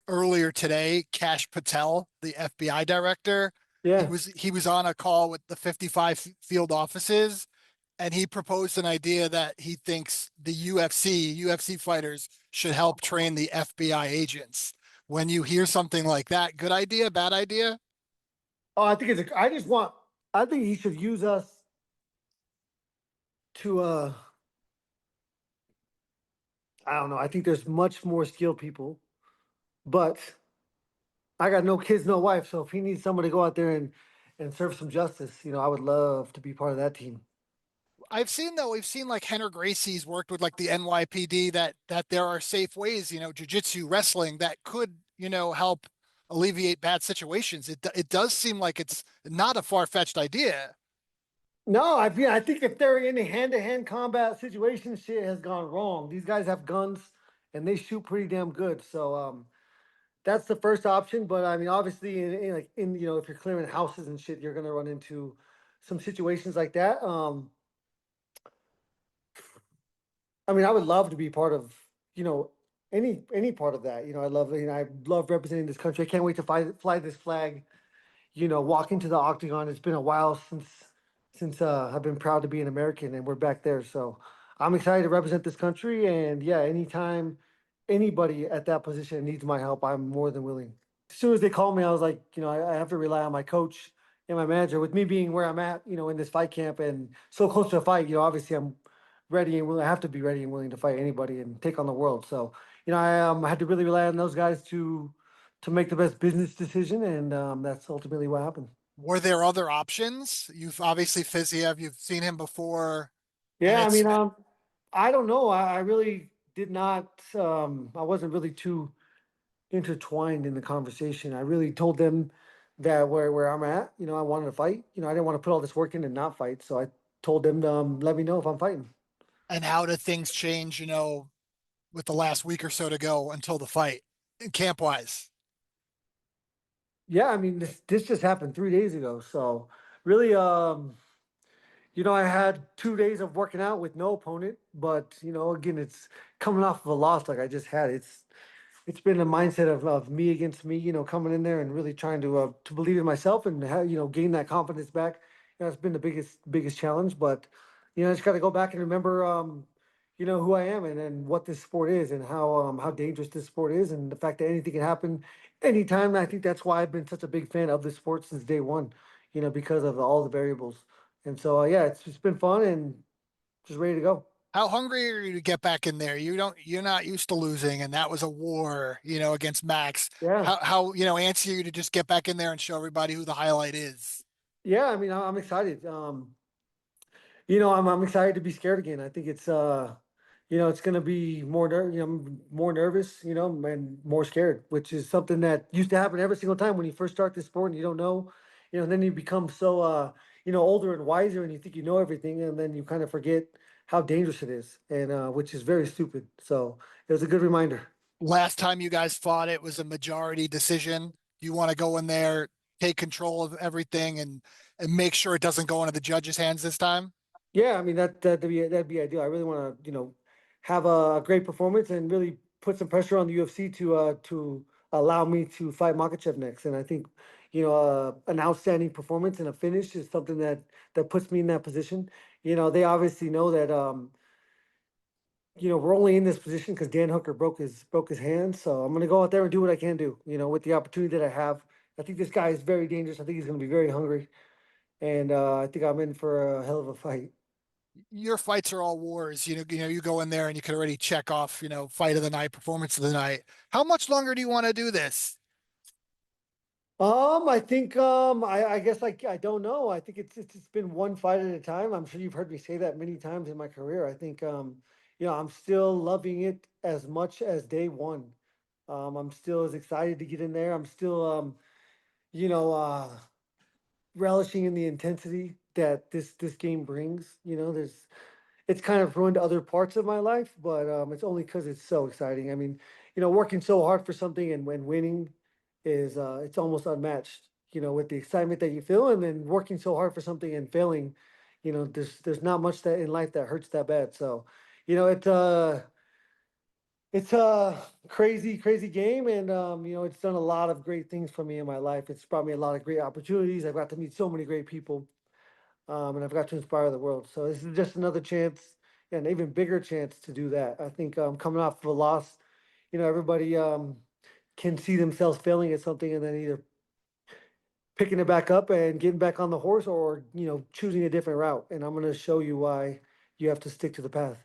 earlier today, Kash Patel, the FBI director, he Yeah. was he was on a call with the 55 field offices, and he proposed an idea that he thinks the UFC fighters should help train the FBI agents. When you hear something like that, good idea, bad idea? Oh, I think I think he should use us to, I don't know. I think there's much more skilled people, but I got no kids, no wife. So if he needs someone to go out there and serve some justice, I would love to be part of that team. We've seen like Henry Gracie's worked with like the NYPD that there are safe ways, jujitsu, wrestling that could, help alleviate bad situations. It does seem like it's not a far-fetched idea. No, I think if they're in a hand-to-hand combat situation, shit has gone wrong. These guys have guns and they shoot pretty damn good. So that's the first option. But I mean, obviously, if you're clearing houses and shit, you're gonna run into some situations like that. I mean, I would love to be part of you know any part of that. I love representing this country. I can't wait to fly this flag. Walk into the octagon. It's been a while since I've been proud to be an American, and we're back there. So I'm excited to represent this country. And yeah, anytime anybody at that position needs my help, I'm more than willing. As soon as they called me, I was like, I have to rely on my coach and my manager. With me being where I'm at, in this fight camp and so close to a fight, obviously I'm ready and willing. I have to be ready and willing to fight anybody and take on the world. So, I had to really rely on those guys to make the best business decision, and that's ultimately what happened. Were there other options? You've obviously Fiziev, you've seen him before, and Yeah, I it's mean, I don't know. I really did not. I wasn't really too intertwined in the conversation. I really told them that where I'm at, I wanted to fight. I didn't want to put all this work in and not fight. So I told them to let me know if I'm fighting. and how did things change, with the last week or so to go until the fight, camp wise? Yeah, I mean, this just happened 3 days ago. So really, I had 2 days of working out with no opponent, but again, it's coming off of a loss like I just had. It's been a mindset of me against me, coming in there and really trying to believe in myself and gain that confidence back. It's been the biggest challenge, but I just got to go back and remember, who I am and what this sport is and how dangerous this sport is and the fact that anything can happen anytime. I think that's why I've been such a big fan of this sport since day one, because of all the variables. And so yeah, it's been fun and just ready to go. How hungry are you to get back in there? You're not used to losing, and that was a war, against Max. Yeah. How antsy are you to just get back in there and show everybody who the highlight is? Yeah, I mean, I'm excited. I'm excited to be scared again. I think it's gonna be more nervous, and more scared, which is something that used to happen every single time when you first start this sport and you don't know, and then you become so older and wiser and you think you know everything and then you kind of forget how dangerous it is and which is very stupid. So it was a good reminder. Last time you guys fought, it was a majority decision. You want to go in there, take control of everything, and make sure it doesn't go into the judges' hands this time. Yeah, I mean that'd be ideal. I really want to have a great performance and really put some pressure on the UFC to allow me to fight Makachev next. And I think an outstanding performance and a finish is something that puts me in that position. They obviously know that we're only in this position because Dan Hooker broke his hand. So I'm gonna go out there and do what I can do. With the opportunity that I have. I think this guy is very dangerous. I think he's gonna be very hungry, and I think I'm in for a hell of a fight. Your fights are all wars. You go in there and you can already check off, fight of the night, performance of the night. How much longer do you want to do this? I think I guess I don't know. I think it's been one fight at a time. I'm sure you've heard me say that many times in my career. I think I'm still loving it as much as day one. I'm still as excited to get in there. I'm still you know uh relishing in the intensity that this game brings. It's kind of ruined other parts of my life, but it's only because it's so exciting. I mean, working so hard for something and when winning is it's almost unmatched. With the excitement that you feel, and then working so hard for something and failing, there's not much that in life that hurts that bad. So, you know, it uh, It's a crazy, crazy game, and it's done a lot of great things for me in my life. It's brought me a lot of great opportunities. I've got to meet so many great people, and I've got to inspire the world. So this is just another chance, an even bigger chance to do that. I think coming off of a loss, everybody can see themselves failing at something and then either picking it back up and getting back on the horse, or choosing a different route. And I'm going to show you why you have to stick to the path.